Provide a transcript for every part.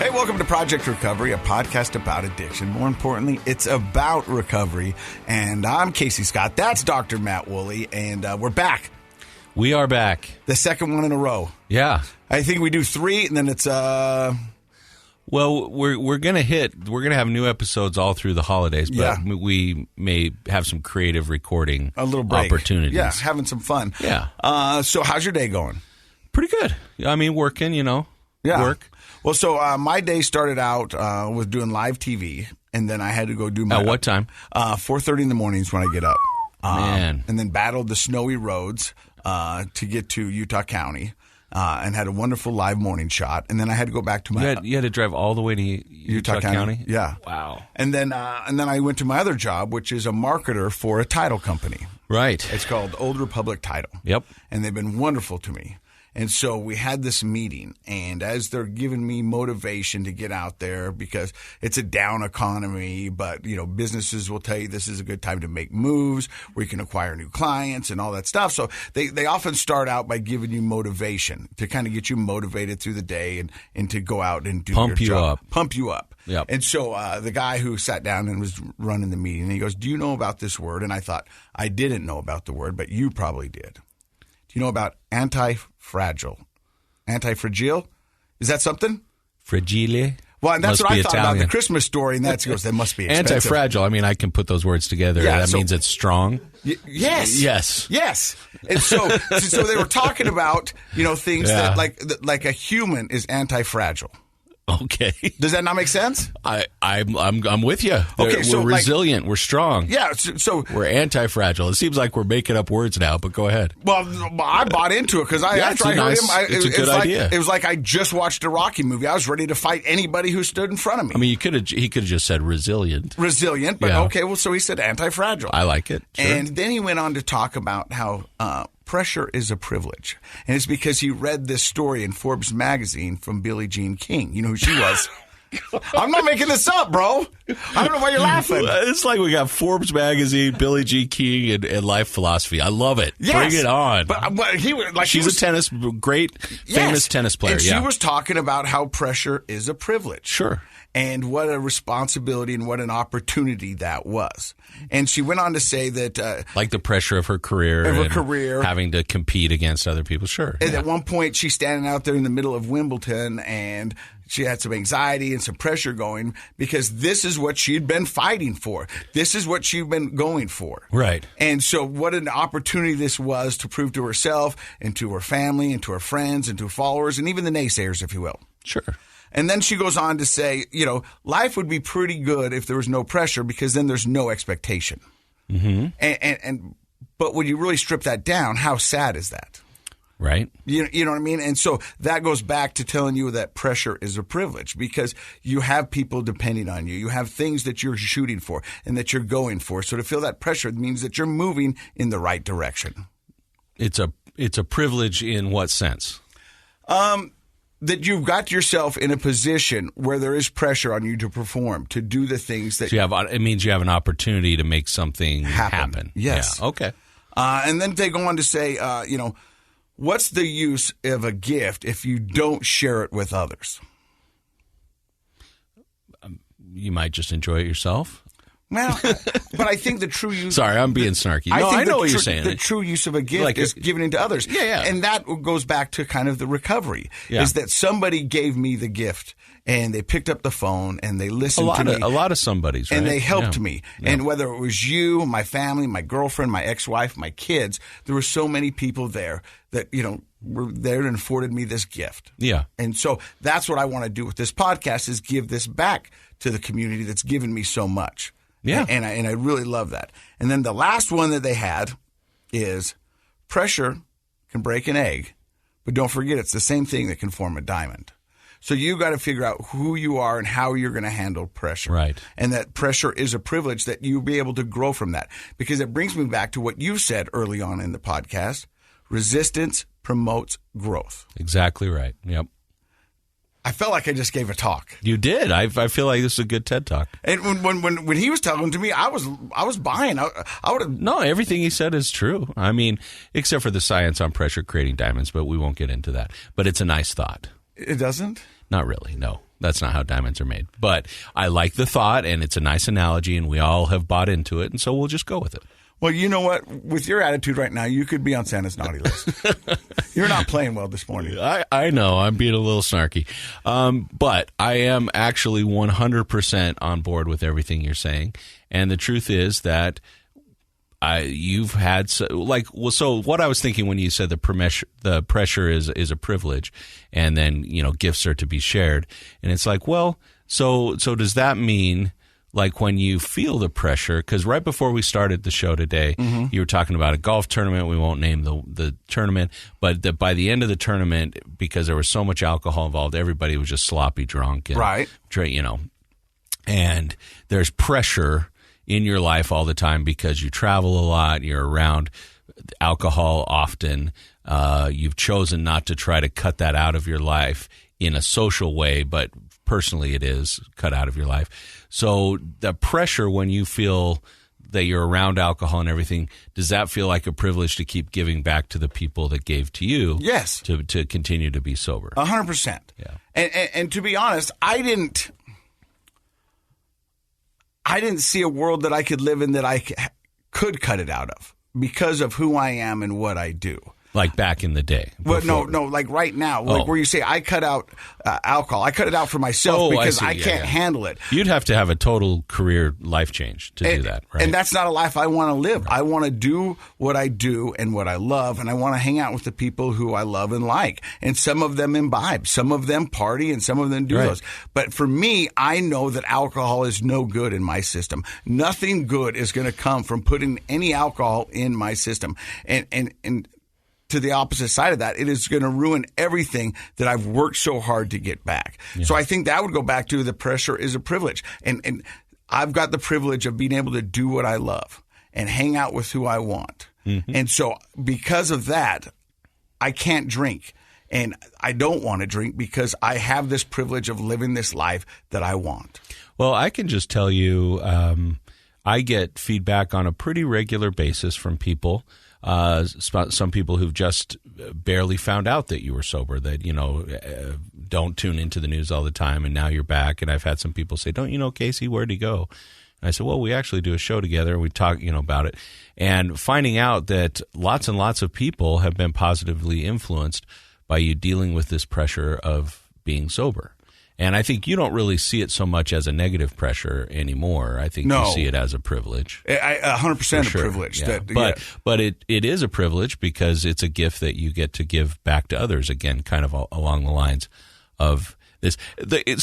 Hey, welcome to Project Recovery, a podcast about addiction. More importantly, it's about recovery. And I'm Casey Scott. That's Dr. Matt Woolley. And we're back. We are back. The second one in a row. Yeah. I think we do 3, and then it's... Well, we're gonna have new episodes all through the holidays, but we may have some creative recording a little break. Opportunities. Yeah, having some fun. Yeah. So how's your day going? Pretty good. I mean, working, work. Well, so my day started out with doing live TV, and then I had to go do my... At what time? 4:30 in the mornings when I get up. Man. And then battled the snowy roads to get to Utah County. And had a wonderful live morning shot, and then I had to go back to my. You had to drive all the way to Utah County? Yeah. Wow. And then I went to my other job, which is a marketer for a title company. Right. It's called Old Republic Title. Yep. And they've been wonderful to me. And so we had this meeting, and as they're giving me motivation to get out there because it's a down economy, but, businesses will tell you this is a good time to make moves where you can acquire new clients and all that stuff. So they often start out by giving you motivation to kind of get you motivated through the day and to go out and do your job. Pump you up. Yep. And so the guy who sat down and was running the meeting, he goes, "Do you know about this word?" And I thought, I didn't know about the word, but you probably did. Do you know about anti-fragile? Anti-fragile? Is that something? Fragile? Well, and that's must what I thought Italian. About the Christmas story, and that goes, that must be expensive. Anti-fragile, I mean, I can put those words together. Yeah, that means it's strong. Yes. Yes. And so they were talking about, things that like a human is anti-fragile. Okay. Does that not make sense? I'm with you. Okay, so we're resilient. We're strong. Yeah. So we're anti-fragile. It seems like we're making up words now, but go ahead. Well, I bought into it because after I heard him, it's a good idea. It was like I just watched a Rocky movie. I was ready to fight anybody who stood in front of me. I mean, he could have just said resilient. Resilient, but okay. Well, so he said anti-fragile. I like it. Sure. And then he went on to talk about how pressure is a privilege. And it's because he read this story in Forbes magazine from Billie Jean King. You know who she was? I'm not making this up, bro. I don't know why you're laughing. It's like we got Forbes magazine, Billie Jean King, and life philosophy. I love it. Yes. Bring it on. But she's a famous tennis player. And she was talking about how pressure is a privilege. Sure. And what a responsibility and what an opportunity that was. And she went on to say that... like the pressure of her career. Having to compete against other people. Sure. And at one point, she's standing out there in the middle of Wimbledon, and she had some anxiety and some pressure going because this is what she'd been fighting for. This is what she'd been going for. Right. And so what an opportunity this was to prove to herself and to her family and to her friends and to her followers and even the naysayers, if you will. Sure. And then she goes on to say, life would be pretty good if there was no pressure because then there's no expectation. Mm-hmm. But when you really strip that down, how sad is that? Right. You know what I mean? And so that goes back to telling you that pressure is a privilege because you have people depending on you. You have things that you're shooting for and that you're going for. So to feel that pressure means that you're moving in the right direction. It's a privilege in what sense? That you've got yourself in a position where there is pressure on you to perform, to do the things that it means you have an opportunity to make something happen. Yes. Yeah. Okay. And then they go on to say, what's the use of a gift if you don't share it with others? You might just enjoy it yourself. Well, but I think the true use... Sorry, I'm being snarky. No, I know what you're saying. The true use of a gift is giving it to others. Yeah. And that goes back to kind of the recovery, is that somebody gave me the gift, and they picked up the phone, and they listened to me. A lot of somebody's, right? And they helped me. Yeah. And whether it was you, my family, my girlfriend, my ex-wife, my kids, there were so many people there that, were there and afforded me this gift. Yeah. And so that's what I want to do with this podcast is give this back to the community that's given me so much. Yeah. And I really love that. And then the last one that they had is pressure can break an egg, but don't forget it's the same thing that can form a diamond. So you got to figure out who you are and how you're going to handle pressure. Right. And that pressure is a privilege that you'll be able to grow from that. Because it brings me back to what you said early on in the podcast. Resistance promotes growth. Exactly right. Yep. I felt like I just gave a talk. You did. I feel like this is a good TED Talk. And when he was talking to me, I was buying. I would have. No, everything he said is true. I mean, except for the science on pressure creating diamonds, but we won't get into that. But it's a nice thought. It doesn't? Not really, no. That's not how diamonds are made. But I like the thought, and it's a nice analogy, and we all have bought into it, and so we'll just go with it. Well, you know what? With your attitude right now, you could be on Santa's naughty list. You're not playing well this morning. I know. I'm being a little snarky. But I am actually 100% on board with everything you're saying. And the truth is that you've had so what I was thinking when you said the pressure is a privilege, and then gifts are to be shared, and it's like, well, so does that mean like when you feel the pressure? Because right before we started the show today, you were talking about a golf tournament. We won't name the tournament, but that by the end of the tournament, because there was so much alcohol involved, everybody was just sloppy drunk, and, right? And there's pressure in your life all the time because you travel a lot, you're around alcohol often. You've chosen not to try to cut that out of your life in a social way, but personally it is cut out of your life. So the pressure when you feel that you're around alcohol and everything, does that feel like a privilege to keep giving back to the people that gave to you? Yes. To continue to be sober. 100%. Yeah. And to be honest, I didn't see a world that I could live in that I could cut it out of because of who I am and what I do. Like back in the day. Well, no, like right now, like where you say I cut out alcohol. I cut it out for myself because I can't handle it. You'd have to have a total career life change to do that, right? And that's not a life I want to live. Right. I want to do what I do and what I love, and I want to hang out with the people who I love and like. And some of them imbibe, some of them party, and some of them do those. But for me, I know that alcohol is no good in my system. Nothing good is going to come from putting any alcohol in my system. And to the opposite side of that, it is going to ruin everything that I've worked so hard to get back. Yeah. So I think that would go back to the pressure is a privilege. And I've got the privilege of being able to do what I love and hang out with who I want. Mm-hmm. And so because of that, I can't drink. And I don't want to drink because I have this privilege of living this life that I want. Well, I can just tell you, I get feedback on a pretty regular basis from people. Some people who've just barely found out that you were sober, that, don't tune into the news all the time, and now you're back. And I've had some people say, don't you know Casey, where'd he go? And I said, well, we actually do a show together, and we talk, about it. And finding out that lots and lots of people have been positively influenced by you dealing with this pressure of being sober. And I think you don't really see it so much as a negative pressure anymore. I think you see it as a privilege. 100% a privilege. Yeah. But it is a privilege because it's a gift that you get to give back to others, again, kind of along the lines of this.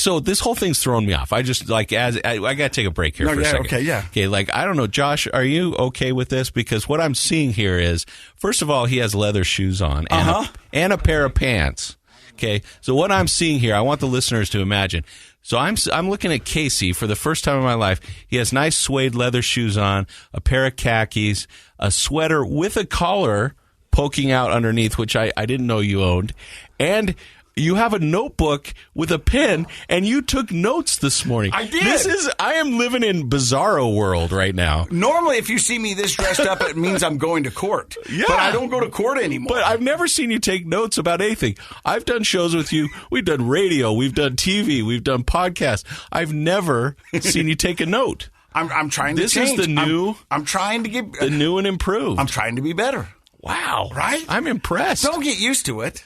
So this whole thing's thrown me off. I just, I got to take a break here for a second. Okay, I don't know. Josh, are you okay with this? Because what I'm seeing here is, first of all, he has leather shoes on and a pair of pants. Okay, so what I'm seeing here, I want the listeners to imagine. So I'm looking at Casey for the first time in my life. He has nice suede leather shoes on, a pair of khakis, a sweater with a collar poking out underneath, which I didn't know you owned, and you have a notebook with a pen, and you took notes this morning. I did. I am living in bizarro world right now. Normally, if you see me this dressed up, it means I'm going to court. Yeah. But I don't go to court anymore. But I've never seen you take notes about anything. I've done shows with you. We've done radio. We've done TV. We've done podcasts. I've never seen you take a note. I'm trying to change. This is the new. I'm trying to get the new and improved. I'm trying to be better. Wow. Right? I'm impressed. Don't get used to it.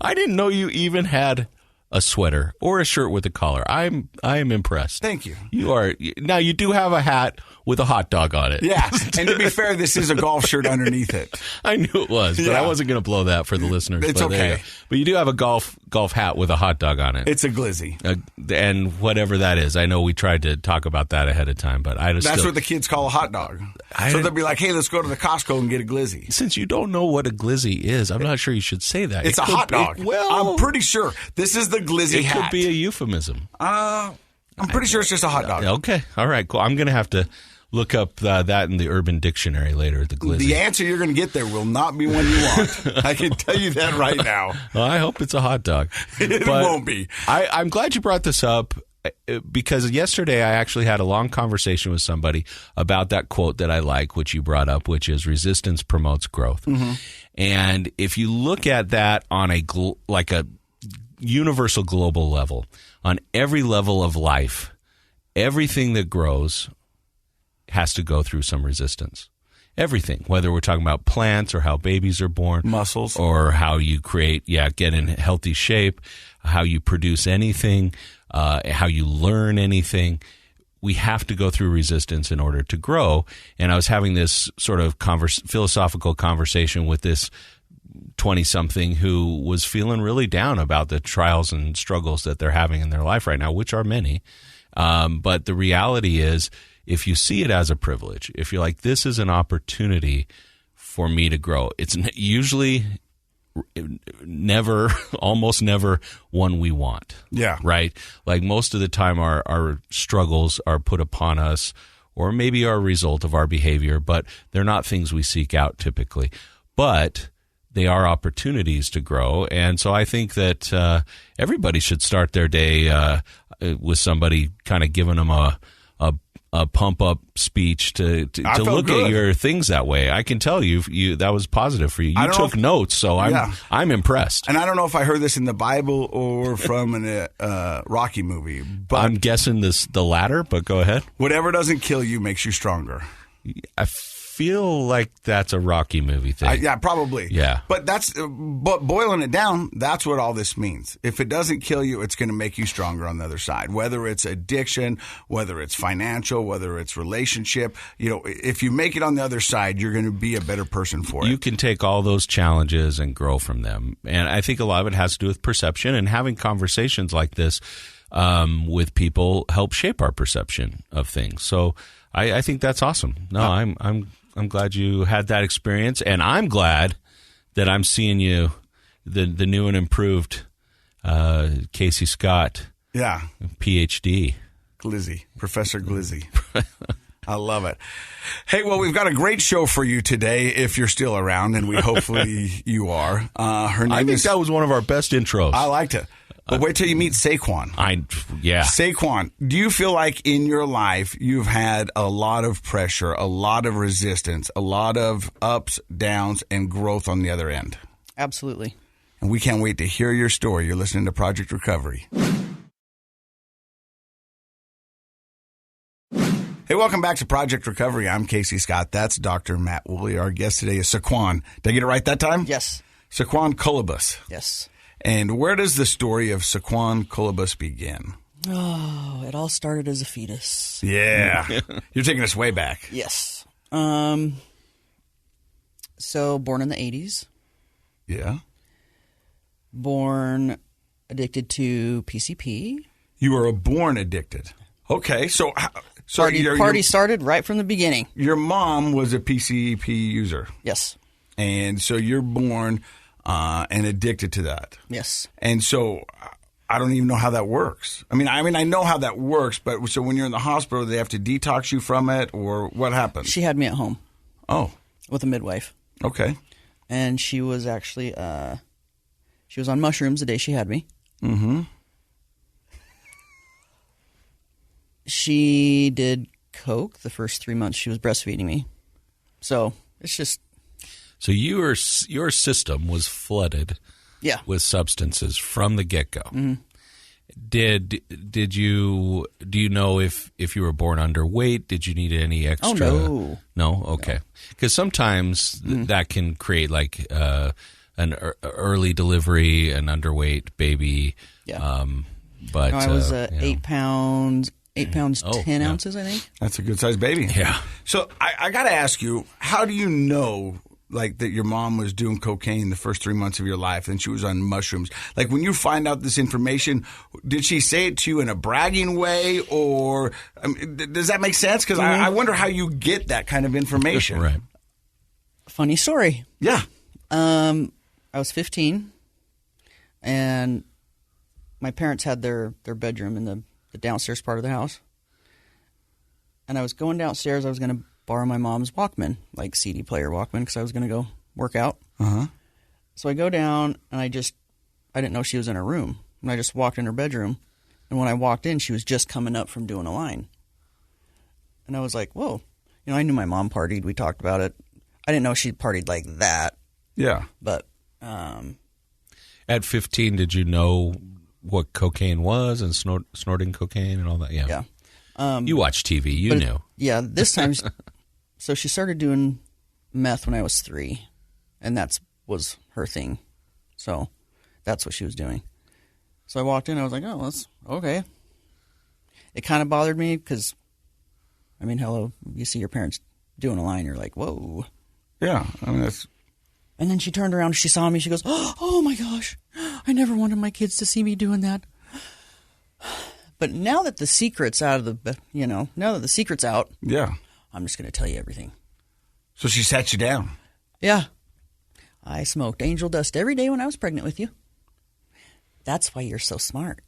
I didn't know you even had a sweater or a shirt with a collar. I am impressed. Thank you. You are. Now, you do have a hat with a hot dog on it. Yeah. And to be fair, this is a golf shirt underneath it. I knew it was, but I wasn't going to blow that for the listeners. It's okay. But you do have a golf hat with a hot dog on it. It's a glizzy. And whatever that is. I know we tried to talk about that ahead of time, but that's what the kids call a hot dog. So they'll be like, hey, let's go to the Costco and get a glizzy. Since you don't know what a glizzy is, I'm not sure you should say that. It's a hot dog. I'm pretty sure this is the glizzy hat. It could be a euphemism. I'm pretty sure it's just a hot dog. Okay. All right, cool. I'm going to have to look up that in the Urban Dictionary later, the glizzy. The answer you're going to get there will not be one you want. I can tell you that right now. Well, I hope it's a hot dog. It won't be. I'm glad you brought this up because yesterday I actually had a long conversation with somebody about that quote that I like, which you brought up, which is resistance promotes growth. Mm-hmm. And if you look at that on a universal global level, on every level of life, everything that grows has to go through some resistance. Everything, whether we're talking about plants or how babies are born, muscles, or how you get in healthy shape, how you produce anything, how you learn anything. We have to go through resistance in order to grow. And I was having this sort of philosophical conversation with this 20-something who was feeling really down about the trials and struggles that they're having in their life right now, which are many. But the reality is, if you see it as a privilege, if you're like, this is an opportunity for me to grow, it's usually almost never one we want. Yeah. Right? Like most of the time our struggles are put upon us or maybe are a result of our behavior, but they're not things we seek out typically. But they are opportunities to grow. And so I think that everybody should start their day with somebody kind of giving them a pump up speech to look good at your things that way. I can tell you that was positive for you. You took notes, so I'm impressed. And I don't know if I heard this in the Bible or from a Rocky movie, but I'm guessing the latter. But go ahead. Whatever doesn't kill you makes you stronger. I feel like that's a Rocky movie thing. Yeah, probably. Yeah. But boiling it down, that's what all this means. If it doesn't kill you, it's going to make you stronger on the other side. Whether it's addiction, whether it's financial, whether it's relationship, if you make it on the other side, you're going to be a better person for it. You can take all those challenges and grow from them. And I think a lot of it has to do with perception, and having conversations like this with people help shape our perception of things. So I think that's awesome. No, I'm glad you had that experience, and I'm glad that I'm seeing you, the new and improved Casey Scott, PhD. Glizzy, Professor Glizzy. I love it. Hey, well, we've got a great show for you today if you're still around, and hopefully you are. Her name I think that was one of our best intros. I liked it. But wait till you meet Sequan. Sequan, do you feel like in your life you've had a lot of pressure, a lot of resistance, a lot of ups, downs, and growth on the other end? Absolutely. And we can't wait to hear your story. You're listening to Project Recovery. Hey, welcome back to Project Recovery. I'm Casey Scott. That's Dr. Matt Woolley. Our guest today is Sequan. Did I get it right that time? Yes. Sequan Kolibas. Yes. And where does the story of Sequan Kolibas begin? Oh, it all started as a fetus. Yeah. You're taking us way back. Yes. So, born in the 80s. Yeah. Born addicted to PCP. You were born addicted. Okay. So party started right from the beginning. Your mom was a PCP user. Yes. And so you're born and addicted to that. Yes. And so I don't even know how that works. I mean, I know how that works, but so when you're in the hospital, they have to detox you from it, or what happens? She had me at home. Oh. With a midwife. Okay. And she was actually, she was on mushrooms the day she had me. Mm-hmm. She did coke the first 3 months she was breastfeeding me. So it's just... So your system was flooded with substances from the get-go. Mm-hmm. Do you know if you were born underweight? Did you need any extra? Oh, no. No? Okay. Because sometimes that can create like an early delivery, an underweight baby. Yeah. But no, I was 8 pounds, 10 ounces, I think. That's a good-sized baby. Yeah. So I got to ask you, how do you know like that your mom was doing cocaine the first 3 months of your life and she was on mushrooms? Like when you find out this information, did she say it to you in a bragging way, or does that make sense? Because I wonder how you get that kind of information. Right. Funny story. Yeah. I was 15 and my parents had their bedroom in the downstairs part of the house. And I was going downstairs. I was going to borrow my mom's Walkman, like CD player Walkman, because I was going to go work out. Uh-huh. So I go down, and I didn't know she was in her room. And I just walked in her bedroom. And when I walked in, she was just coming up from doing a line. And I was like, whoa. I knew my mom partied. We talked about it. I didn't know she partied like that. Yeah. But at 15, did you know what cocaine was and snorting cocaine and all that? Yeah. Yeah. You watch TV. You knew. Yeah, this time, so she started doing meth when I was 3, and was her thing. So that's what she was doing. So I walked in, I was like, oh, that's okay. It kind of bothered me because, I mean, hello, you see your parents doing a line, you're like, whoa. Yeah, I mean, that's... And then she turned around, she saw me, she goes, oh my gosh, I never wanted my kids to see me doing that. But now that the secret's out of now that the secret's out, yeah, I'm just going to tell you everything. So she sat you down. Yeah. I smoked angel dust every day when I was pregnant with you. That's why you're so smart.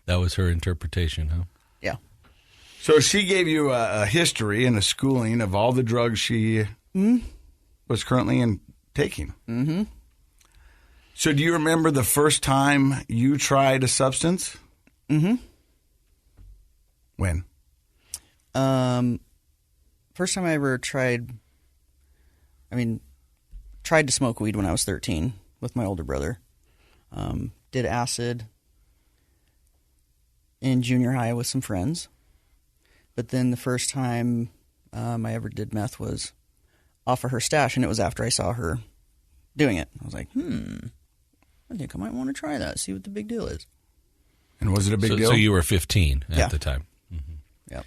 That was her interpretation, huh? Yeah. So she gave you a history and a schooling of all the drugs she was currently taking. Mm-hmm. So do you remember the first time you tried a substance? Mm-hmm. When? First time I ever tried to smoke weed when I was 13 with my older brother. Did acid in junior high with some friends. But then the first time I ever did meth was off of her stash, and it was after I saw her doing it. I was like, I think I might want to try that, see what the big deal is. And was it a big deal? So you were 15 at Yeah. the time. Mm-hmm. Yeah.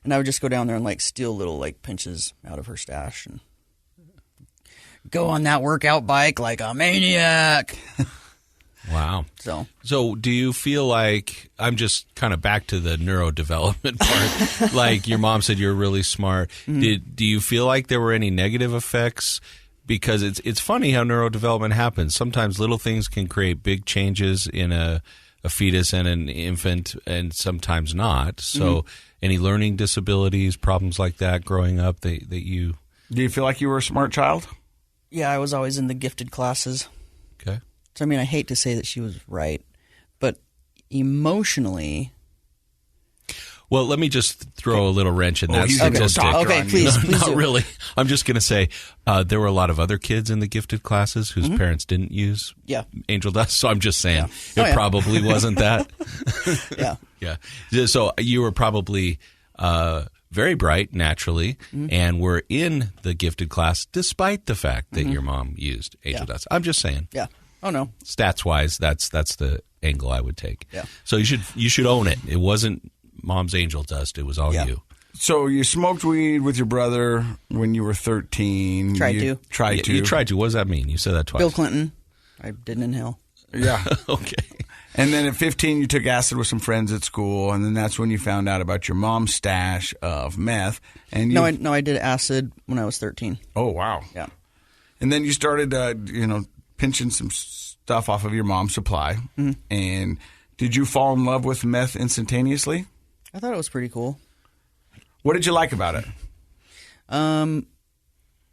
And I would just go down there and like steal little like pinches out of her stash and go on that workout bike like a maniac. Wow. So do you feel like, I'm just kind of back to the neurodevelopment part, like your mom said you're really smart. Mm-hmm. Do you feel like there were any negative effects? Because it's funny how neurodevelopment happens. Sometimes little things can create big changes in a fetus and an infant, and sometimes not. So any learning disabilities, problems like that growing up that you... Do you feel like you were a smart child? Yeah, I was always in the gifted classes. Okay. So, I mean, I hate to say that she was right, but emotionally... Well, let me just throw a little wrench in that statistic. Okay, please Not do. really. I'm just going to say there were a lot of other kids in the gifted classes whose parents didn't use angel dust. So I'm just saying it probably wasn't that. Yeah. So you were probably very bright naturally and were in the gifted class despite the fact that your mom used angel dust. I'm just saying. Yeah. Oh, no. Stats wise, that's the angle I would take. Yeah. So you should own it. It wasn't Mom's angel dust. It was all you. So you smoked weed with your brother when you were 13. Tried You tried to. What does that mean? You said that twice. Bill Clinton. I didn't inhale. Yeah. Okay. And then at 15, you took acid with some friends at school, and then that's when you found out about your mom's stash of meth. And you... No, I did acid when I was 13. Oh, wow. Yeah. And then you started, pinching some stuff off of your mom's supply. Mm-hmm. And did you fall in love with meth instantaneously? I thought it was pretty cool. What did you like about it?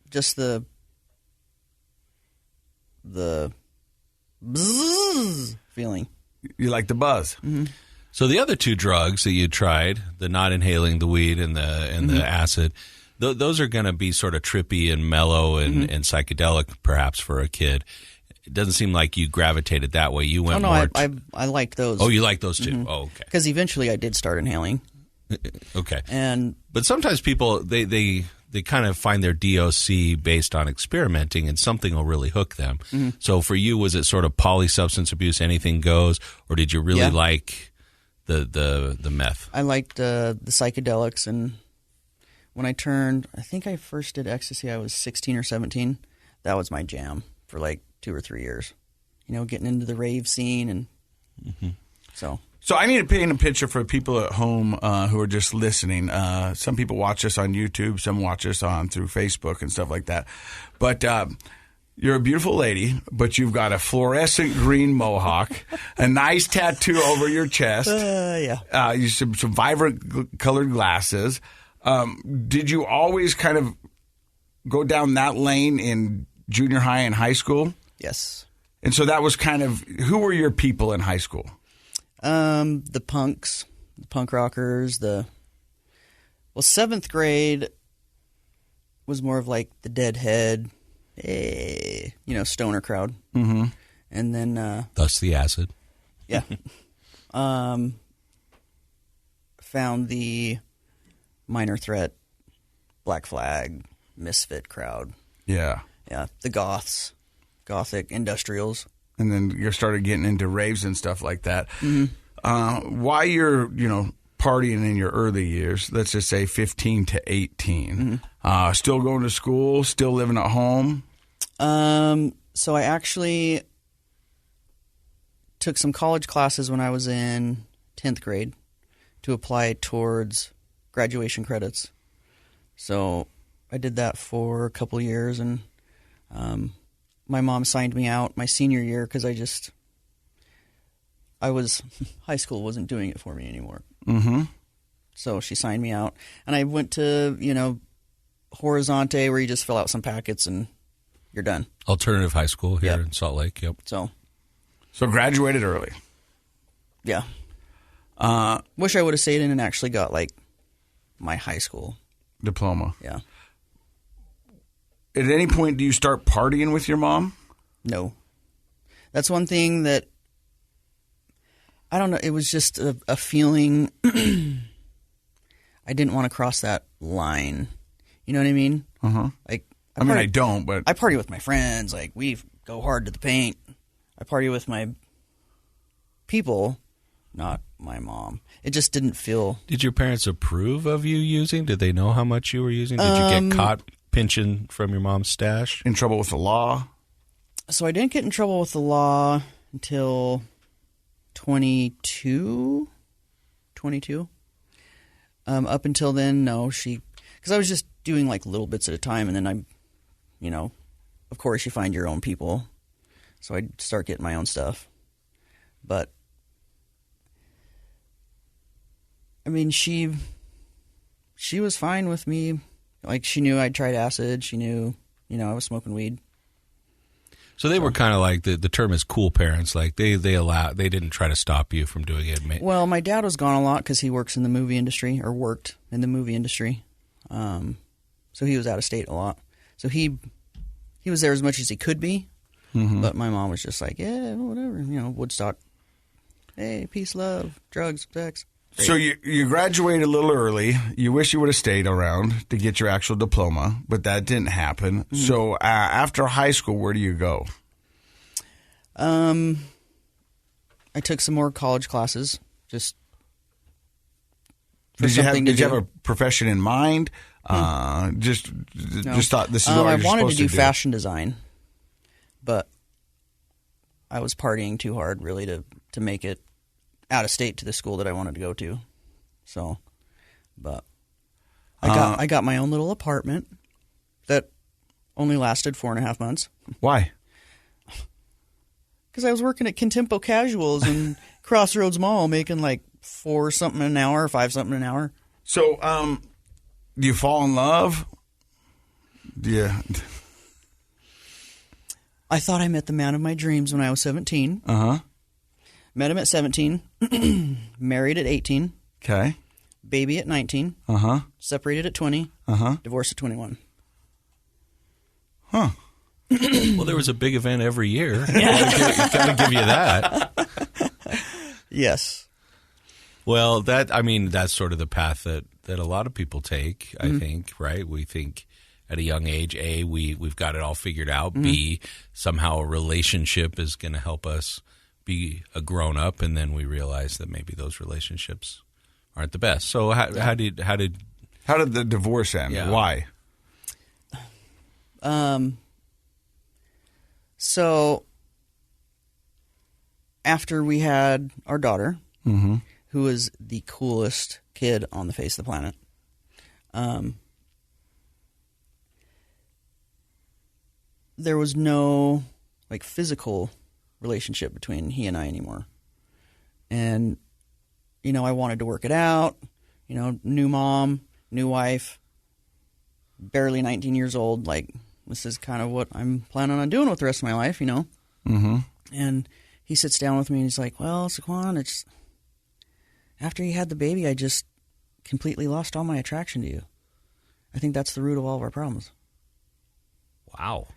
Just the bzzz feeling. You like the buzz. Mm-hmm. So the other two drugs that you tried, the not inhaling the weed and the acid, those are going to be sort of trippy and mellow and psychedelic perhaps for a kid. It doesn't seem like you gravitated that way. You went more. I liked those. Oh, you like those too. Oh, okay. Because eventually I did start inhaling. Okay. But sometimes people they kind of find their DOC based on experimenting, and something will really hook them. Mm-hmm. So for you, was it sort of polysubstance abuse, anything goes, or did you really like the meth? I liked the psychedelics, and when I think I first did ecstasy, I was 16 or 17. That was my jam for like 2 or 3 years. Getting into the rave scene, and So I need to paint a picture for people at home who are just listening. Some people watch us on YouTube, some watch us through Facebook and stuff like that. But you're a beautiful lady, but you've got a fluorescent green mohawk, a nice tattoo over your chest. You some vibrant colored glasses. Did you always kind of go down that lane in junior high and high school? Yes. And so that was kind of, who were your people in high school? The punks, the punk rockers, 7th grade was more of like the Deadhead, stoner crowd. Mm-hmm. And then Thus the acid. yeah. Found the Minor Threat, Black Flag, Misfit crowd. Yeah. Yeah, the goths, gothic industrials. And then you started getting into raves and stuff like that. While you're, partying in your early years, let's just say 15 to 18, still going to school, still living at home? So I actually took some college classes when I was in 10th grade to apply towards graduation credits. So I did that for a couple years, and my mom signed me out my senior year because high school wasn't doing it for me anymore. Mm-hmm. So she signed me out, and I went to, Horizonte, where you just fill out some packets and you're done. Alternative high school here in Salt Lake. Yep. So graduated early. Yeah. Wish I would have stayed in and actually got my high school diploma. Yeah. At any point, do you start partying with your mom? No. That's one thing that, I don't know, it was just a feeling I didn't want to cross that line. You know what I mean? Uh-huh. I don't, but... I party with my friends. We go hard to the paint. I party with my people, not my mom. It just didn't feel... Did your parents approve of you using? Did they know how much you were using? Did you get caught pinching from your mom's stash? In trouble with the law? So I didn't get in trouble with the law until 22. Up until then, no. Because I was just doing little bits at a time, and then of course you find your own people. So I'd start getting my own stuff. But, I mean, she was fine with me. She knew I'd tried acid. She knew, I was smoking weed. So they were kind of like, the term is cool parents. They didn't try to stop you from doing it. Well, my dad was gone a lot because he works in the movie industry, or worked in the movie industry. So he was out of state a lot. So he was there as much as he could be. Mm-hmm. But my mom was just yeah, whatever. Woodstock. Hey, peace, love, drugs, sex. Great. So you graduated a little early. You wish you would have stayed around to get your actual diploma, but that didn't happen. Mm-hmm. So after high school, where do you go? I took some more college classes. Just did you have a profession in mind? Just thought this is what I wanted to do fashion design, but I was partying too hard really to make it out of state to the school that I wanted to go to. So, but I got my own little apartment that only lasted 4.5 months. Why? Because I was working at Contempo Casuals in Crossroads Mall, making $4 something an hour, $5 something an hour. So, do you fall in love? I thought I met the man of my dreams when I was 17. Uh-huh. Met him at 17. Married at 18. Okay. Baby at 19. Uh-huh. Separated at 20. Uh-huh. Divorced at 21. Huh. Well, there was a big event every year. Gotta give you that. Yes. Well, that's sort of the path that a lot of people take, I think, right? We think at a young age, A, we've got it all figured out. Mm-hmm. B, somehow a relationship is going to help us be a grown-up, and then we realize that maybe those relationships aren't the best. So how did the divorce end? Yeah. Why? So after we had our daughter, mm-hmm. who was the coolest kid on the face of the planet, there was no physical relationship between he and I anymore. And, I wanted to work it out, new mom, new wife, barely 19 years old. This is kind of what I'm planning on doing with the rest of my life, Mm-hmm. And he sits down with me and he's like, well, Sequan, it's after you had the baby, I just completely lost all my attraction to you. I think that's the root of all of our problems. Wow.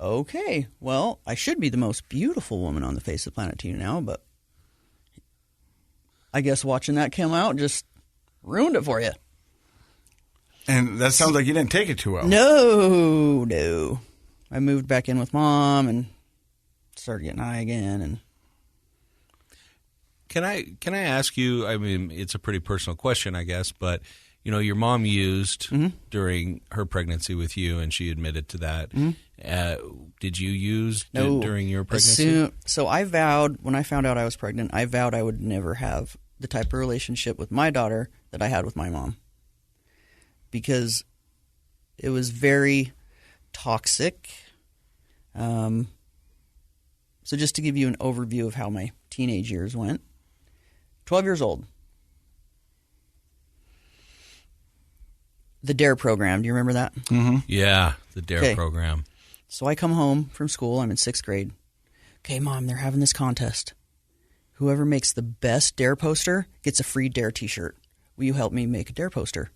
okay, well, I should be the most beautiful woman on the face of the planet to you now, but I guess watching that come out just ruined it for you. And that sounds like you didn't take it too well. No. I moved back in with Mom and started getting high again. And Can I ask you, I mean, it's a pretty personal question, I guess, but, you know, your mom used during her pregnancy with you, and she admitted to that. Did you use during your pregnancy? So I vowed, when I found out I was pregnant, I vowed I would never have the type of relationship with my daughter that I had with my mom. Because it was very toxic. So just to give you an overview of how my teenage years went. 12 years old. The DARE program. Do you remember that? Mm-hmm. Yeah, the DARE program. So I come home from school. I'm in 6th grade. Okay, Mom, they're having this contest. Whoever makes the best DARE poster gets a free DARE t-shirt. Will you help me make a DARE poster?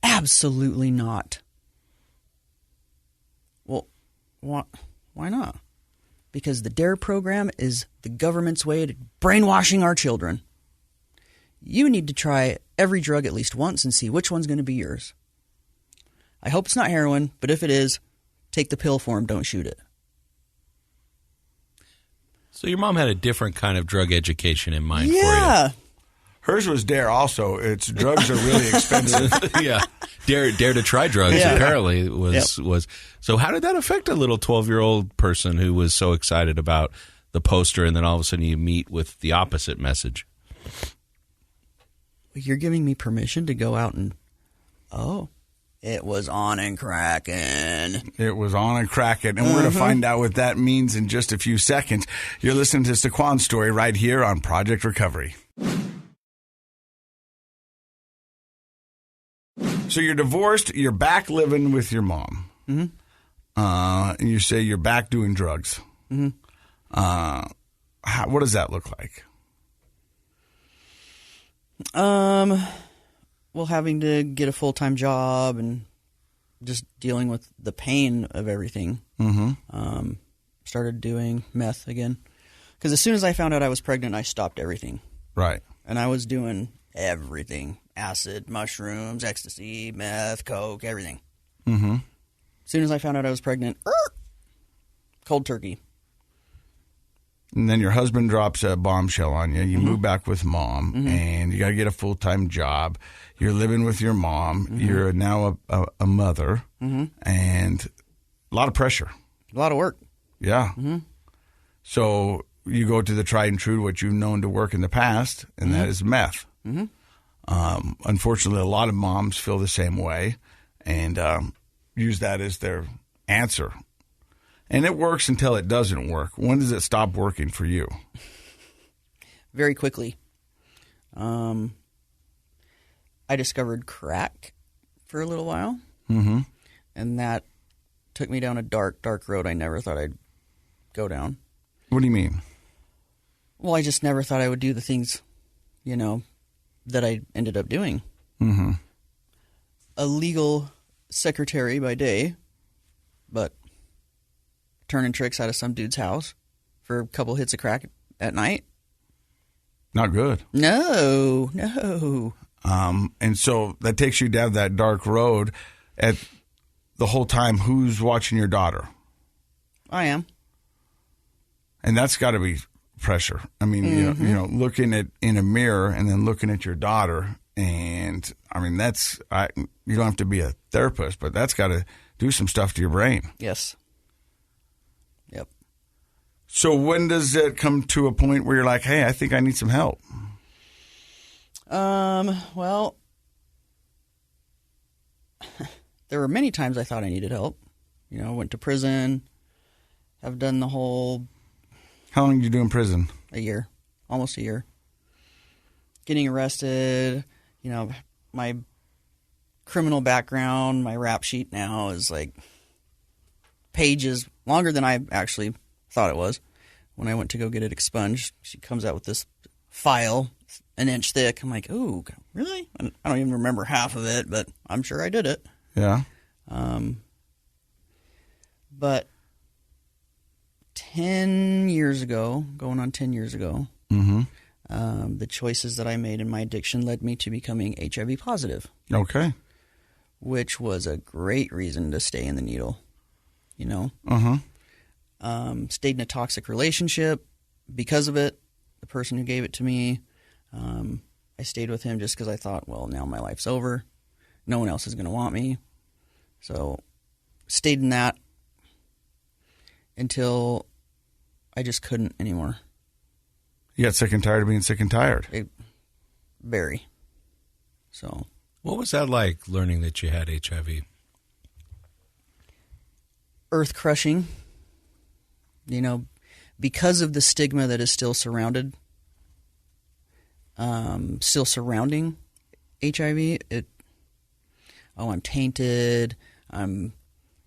Absolutely not. Well, why not? Because the DARE program is the government's way to brainwashing our children. You need to try every drug at least once and see which one's going to be yours. I hope it's not heroin, but if it is, take the pill form, don't shoot it. So your mom had a different kind of drug education in mind for you. Yeah. Hers was DARE also. Its drugs are really expensive. Yeah. Dare to try drugs apparently was. So how did that affect a little 12-year-old person who was so excited about the poster, and then all of a sudden you meet with the opposite message? You're giving me permission to go out and... Oh, it was on and cracking. It was on and cracking. And we're going to find out what that means in just a few seconds. You're listening to Sequan's story right here on Project Recovery. So you're divorced, you're back living with your mom. Mm-hmm. And you say you're back doing drugs. Mm-hmm. What does that look like? Well, having to get a full-time job and just dealing with the pain of everything. Mm-hmm. Started doing meth again. Because as soon as I found out I was pregnant, I stopped everything. Right. And I was doing everything. Acid, mushrooms, ecstasy, meth, coke, everything. Mm-hmm. As soon as I found out I was pregnant, cold turkey. And then your husband drops a bombshell on you. You move back with Mom, and you got to get a full-time job. You're living with your mom. You're now a mother, and a lot of pressure. A lot of work. Yeah. So you go to the tried and true, what you've known to work in the past, and that is meth. Unfortunately, a lot of moms feel the same way and use that as their answer. And it works until it doesn't work. When does it stop working for you? Very quickly. I discovered crack for a little while. Mm-hmm. And that took me down a dark, dark road I never thought I'd go down. What do you mean? Well, I just never thought I would do the things, that I ended up doing. Mm-hmm. A legal secretary by day, but turning tricks out of some dude's house for a couple hits of crack at night. Not good. No. And so that takes you down that dark road. At the whole time, who's watching your daughter? I am. And that's got to be pressure. I mean, looking at in a mirror and then looking at your daughter, and I mean you don't have to be a therapist, but that's got to do some stuff to your brain. Yes. Yep. So when does it come to a point where you're like, hey, I think I need some help? Well, there were many times I thought I needed help. Went to prison. I've done the whole... How long did you do in prison? A year. Almost a year. Getting arrested, my criminal background, my rap sheet now is like pages longer than I actually thought it was. When I went to go get it expunged, she comes out with this file, an inch thick. I'm like, ooh, really? I don't even remember half of it, but I'm sure I did it. Yeah. But 10 years ago, going on 10 years ago, the choices that I made in my addiction led me to becoming HIV positive. Okay. Which was a great reason to stay in the needle, you know. Stayed in a toxic relationship because of it. The person who gave it to me, I stayed with him just because I thought, well, now my life's over. No one else is going to want me. So stayed in that until I just couldn't anymore. You got sick and tired of being sick and tired. Very. So. What was that like, learning that you had HIV? Earth crushing. You know, because of the stigma that is still surrounding HIV. I'm tainted. I'm,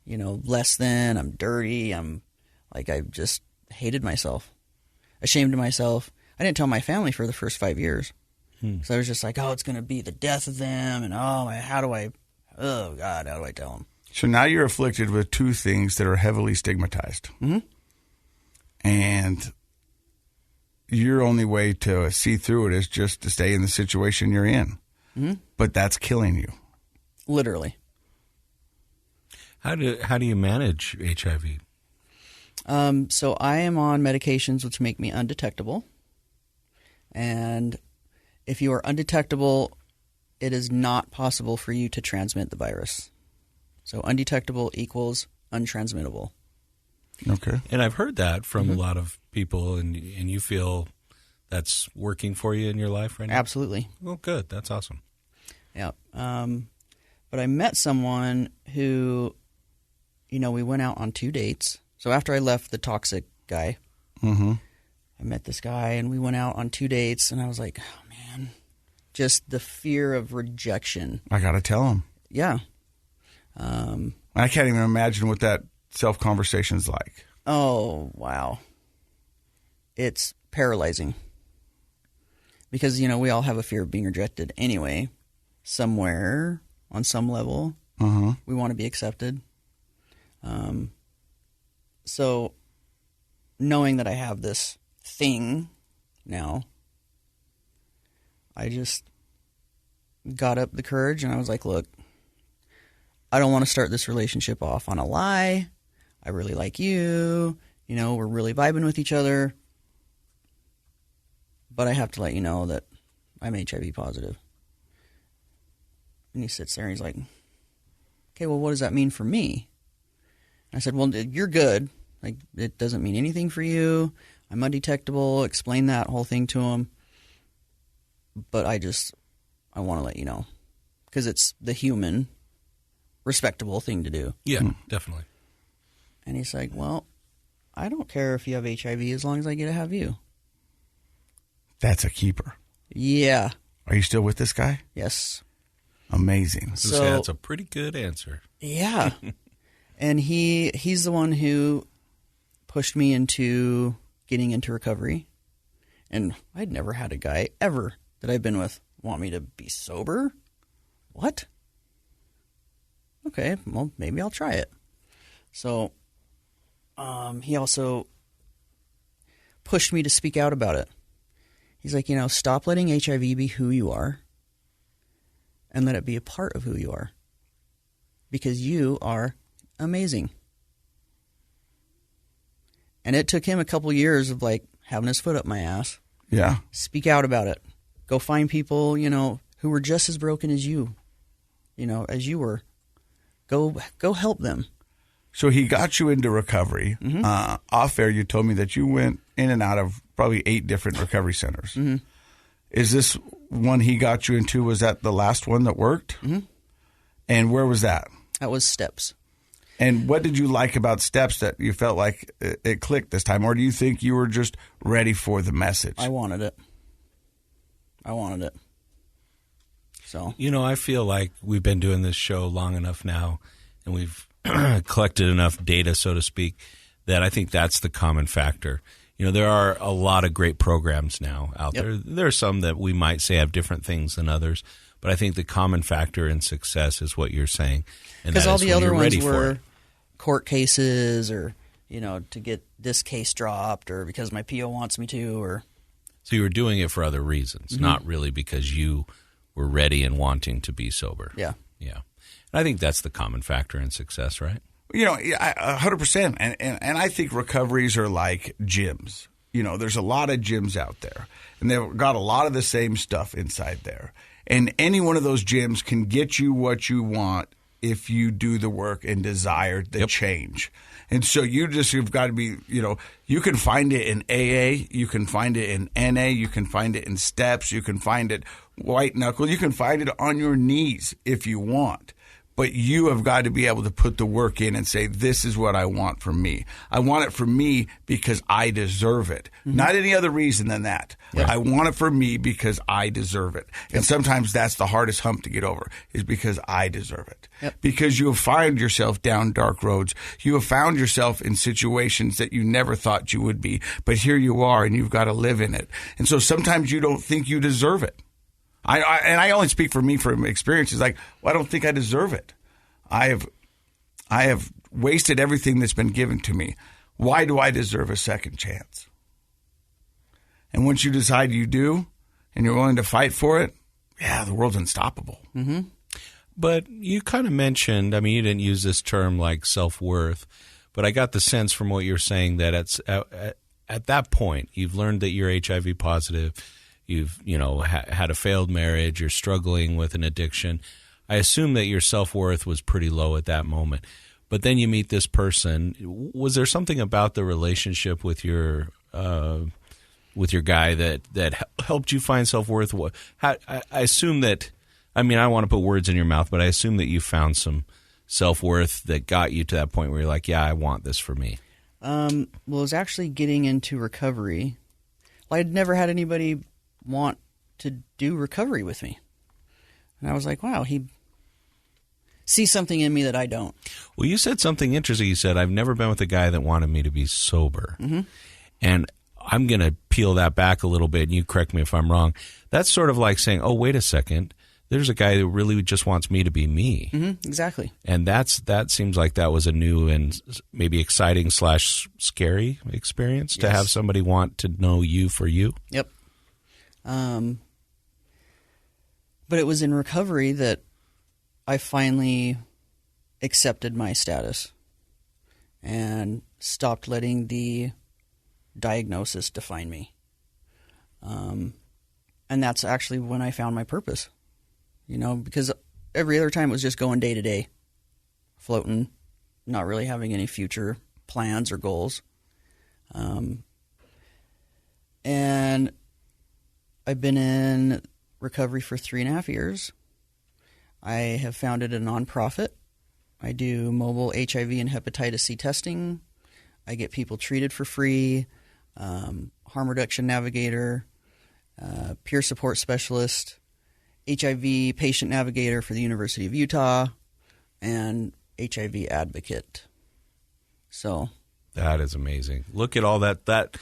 less than. I'm dirty. I just hated myself, ashamed of myself. I didn't tell my family for the first 5 years. So I was just like, oh, it's going to be the death of them. And how do I tell them? So now you're afflicted with two things that are heavily stigmatized. And your only way to see through it is just to stay in the situation you're in. But that's killing you. Literally. How do you manage HIV? So I am on medications which make me undetectable. And if you are undetectable, it is not possible for you to transmit the virus. So undetectable equals untransmittable. Okay. And I've heard that from a lot of people, and you feel that's working for you in your life right now? Absolutely. Well, good. That's awesome. Yeah. But I met someone who, we went out on 2 dates. So after I left the toxic guy, I met this guy, and we went out on 2 dates, and I was like, oh, man, just the fear of rejection. I got to tell him. Yeah. I can't even imagine what that self-conversation is like. Oh, wow. It's paralyzing. Because, we all have a fear of being rejected anyway, somewhere, on some level. We want to be accepted. So knowing that I have this thing now, I just got up the courage and I was like, look, I don't want to start this relationship off on a lie. I really like you. We're really vibing with each other. But I have to let you know that I'm HIV positive. And he sits there and he's like, okay, well, what does that mean for me? And I said, well, you're good. Like, it doesn't mean anything for you. I'm undetectable. Explain that whole thing to him. But I want to let you know. Because it's the human, respectable thing to do. Yeah, definitely. And he's like, well, I don't care if you have HIV as long as I get to have you. That's a keeper. Yeah. Are you still with this guy? Yes. Amazing. So that's a pretty good answer. Yeah. And he's the one who pushed me into getting into recovery. And I'd never had a guy ever that I've been with want me to be sober. What? Okay, well, maybe I'll try it. So he also pushed me to speak out about it. He's like, stop letting HIV be who you are and let it be a part of who you are. Because you are amazing. And it took him a couple years of having his foot up my ass. Yeah. Speak out about it. Go find people, who were just as broken as you, as you were. Go help them. So he got you into recovery. Off air, you told me that you went in and out of probably 8 different recovery centers. Is this one he got you into, was that the last one that worked? And where was that? That was Steps. And what did you like about Steps that you felt like it clicked this time? Or do you think you were just ready for the message? I wanted it. So, I feel like we've been doing this show long enough now, and we've collected enough data, so to speak, that I think that's the common factor. There are a lot of great programs now out there. There are some that we might say have different things than others, but I think the common factor in success is what you're saying. Because all the other ones were court cases or, to get this case dropped or because my PO wants me to or. So you were doing it for other reasons, not really because you were ready and wanting to be sober. Yeah. Yeah. And I think that's the common factor in success, right? 100%. And I think recoveries are like gyms. There's a lot of gyms out there, and they've got a lot of the same stuff inside there. And any one of those gyms can get you what you want if you do the work and desire the change. And so you've got to be, you can find it in AA, you can find it in NA, you can find it in steps, you can find it white knuckle, you can find it on your knees if you want. But you have got to be able to put the work in and say, this is what I want for me. I want it for me because I deserve it. Not any other reason than that. Right. I want it for me because I deserve it. And sometimes that's the hardest hump to get over, is because I deserve it. Because you have found yourself down dark roads. You have found yourself in situations that you never thought you would be. But here you are, and you've got to live in it. And so sometimes you don't think you deserve it. I only speak for me from experiences. Like, well, I don't think I deserve it. I have wasted everything that's been given to me. Why do I deserve a second chance? And once you decide you do, and you're willing to fight for it, the world's unstoppable. Mm-hmm. But you kind of mentioned, you didn't use this term like self-worth, but I got the sense from what you're saying that at that point, you've learned that you're HIV positive. You've, had a failed marriage, you're struggling with an addiction. I assume that your self-worth was pretty low at that moment. But then you meet this person. Was there something about the relationship with your guy that helped you find self-worth? I assume that, I don't want to put words in your mouth, but I assume that you found some self-worth that got you to that point where you're like, I want this for me. Well, it was actually getting into recovery. Well, I'd never had anybody want to do recovery with me. And I was like, wow, he sees something in me that I don't. Well, you said something interesting. You said, I've never been with a guy that wanted me to be sober. Mm-hmm. And I'm going to peel that back a little bit, and you correct me if I'm wrong. That's sort of like saying, oh, wait a second. There's a guy that really just wants me to be me. Mm-hmm, exactly. And that seems like that was a new and maybe exciting / scary experience to have somebody want to know you for you. Yep. But it was in recovery that I finally accepted my status and stopped letting the diagnosis define me. And that's actually when I found my purpose, because every other time it was just going day to day, floating, not really having any future plans or goals. And I've been in recovery for 3.5 years. I have founded a nonprofit. I do mobile HIV and hepatitis C testing. I get people treated for free, harm reduction navigator, peer support specialist, HIV patient navigator for the University of Utah, and HIV advocate. So that is amazing. Look at all that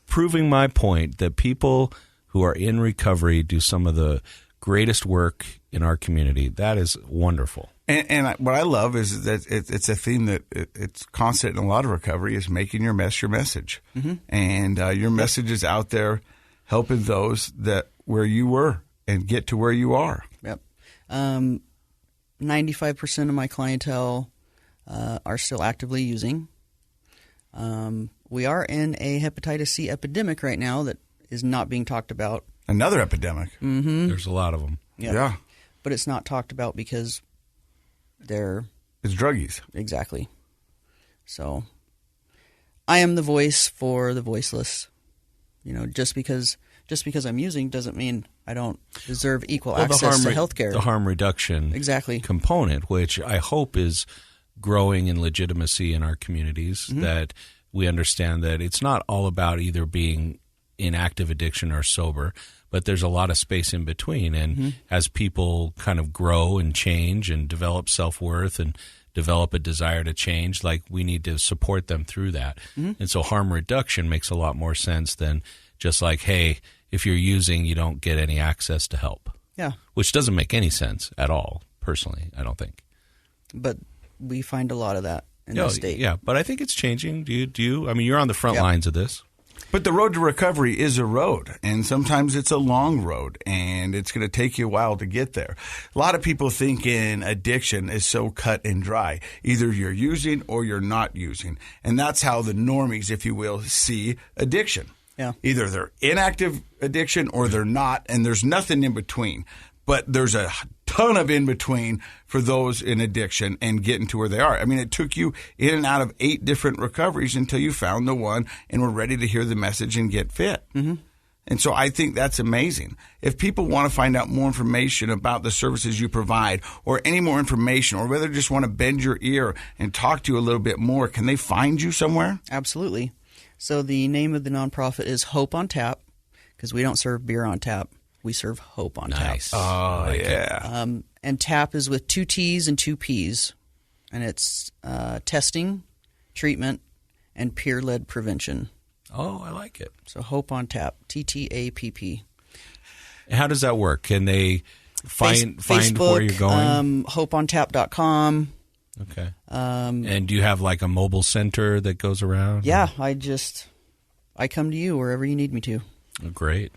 proving my point that people who are in recovery do some of the greatest work in our community. That is wonderful. And what I love is that it's a theme that it's constant in a lot of recovery, is making your mess your message. Mm-hmm. And your message is out there helping those that where you were and get to where you are. Yep. 95% of my clientele are still actively using. We are in a hepatitis C epidemic right now that is not being talked about. Another epidemic. Mm-hmm. There's a lot of them. Yep. Yeah. But it's not talked about because it's druggies. Exactly. So I am the voice for the voiceless. Just because I'm using doesn't mean I don't deserve equal access to health care. The harm reduction component, which I hope is growing in legitimacy in our communities, Mm-hmm. that we understand that it's not all about either being in active addiction or sober, but there's a lot of space in between. And Mm-hmm. as people kind of grow and change and develop self-worth and develop a desire to change, like, we need to support them through that. Mm-hmm. And so harm reduction makes a lot more sense than just like, hey, if you're using, you don't get any access to help. Yeah. Which doesn't make any sense at all, personally, I don't think. But we find a lot of that. in this state. Yeah, but I think it's changing. Do you? I mean, you're on the front lines of this. But the road to recovery is a road, and sometimes it's a long road, and it's going to take you a while to get there. A lot of people think in addiction is so cut and dry. Either you're using or you're not using, and that's how the normies, if you will, see addiction. Yeah. Either they're inactive addiction or they're not, and there's nothing in between. But there's a ton of in between for those in addiction and getting to where they are. I mean, it took you in and out of 8 different recoveries until you found the one and were ready to hear the message and get fit. Mm-hmm. And so I think that's amazing. If people want to find out more information about the services you provide or any more information, or whether they just want to bend your ear and talk to you a little bit more, can they find you somewhere? Absolutely. So the name of the nonprofit is Hope on Tap, because we don't serve beer on tap. We serve hope on tap. Oh, yeah. And tap is with 2 T's and 2 P's. And it's testing, treatment, and peer-led prevention. Oh, I like it. So Hope on Tap, TTAPP. How does that work? Can they find Facebook, where you're going? HopeOnTap.com. Okay. And do you have like a mobile center that goes around? Yeah, I come to you wherever you need me to. Oh, great.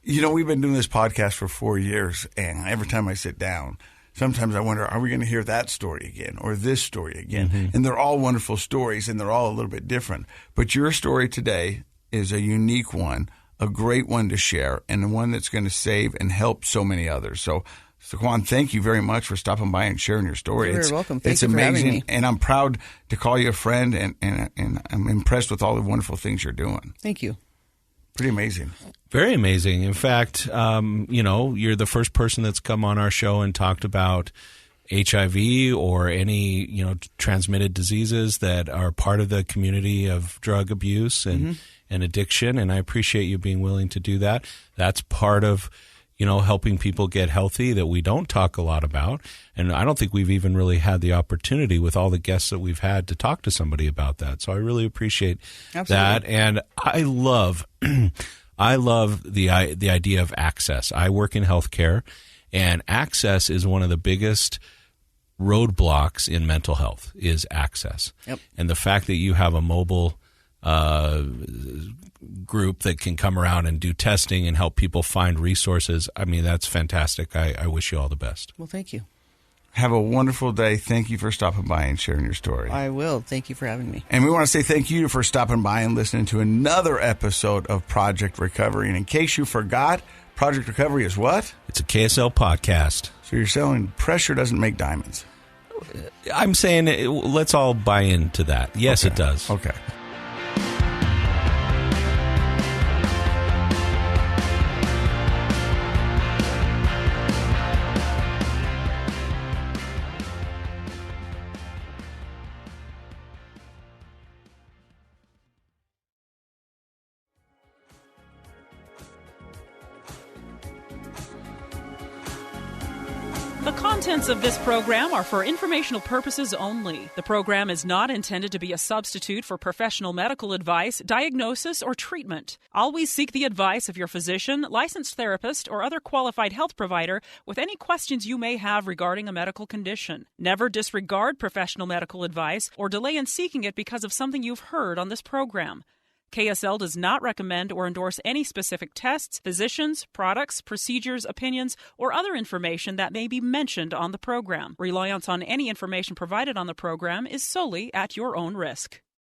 You know, we've been doing this podcast for 4 years, and every time I sit down, sometimes I wonder, are we going to hear that story again or this story again? Mm-hmm. And they're all wonderful stories, and they're all a little bit different. But your story today is a unique one, a great one to share, and one that's going to save and help so many others. So, Sequan, thank you very much for stopping by and sharing your story. You're very welcome. Thank you for having amazing, me. and I'm proud to call you a friend, and I'm impressed with all the wonderful things you're doing. Thank you. Pretty amazing. Very amazing. In fact, you're the first person that's come on our show and talked about HIV or any, transmitted diseases that are part of the community of drug abuse and addiction. And I appreciate you being willing to do that. That's part of, helping people get healthy that we don't talk a lot about. And I don't think we've even really had the opportunity with all the guests that we've had to talk to somebody about that. So I really appreciate that. And I love the idea of access. I work in healthcare, and access is one of the biggest roadblocks in mental health is access. Yep. And the fact that you have a mobile group that can come around and do testing and help people find resources, I mean, that's fantastic. I wish you all the best. Well, thank you. Have a wonderful day. Thank you for stopping by and sharing your story. I will. Thank you for having me. And we want to say thank you for stopping by and listening to another episode of Project Recovery. And in case you forgot, Project Recovery is what? It's a KSL podcast. So you're saying pressure doesn't make diamonds? I'm saying let's all buy into that. Yes, Okay. It does. Okay. The contents of this program are for informational purposes only. The program is not intended to be a substitute for professional medical advice, diagnosis, or treatment. Always seek the advice of your physician, licensed therapist, or other qualified health provider with any questions you may have regarding a medical condition. Never disregard professional medical advice or delay in seeking it because of something you've heard on this program. KSL does not recommend or endorse any specific tests, physicians, products, procedures, opinions, or other information that may be mentioned on the program. Reliance on any information provided on the program is solely at your own risk.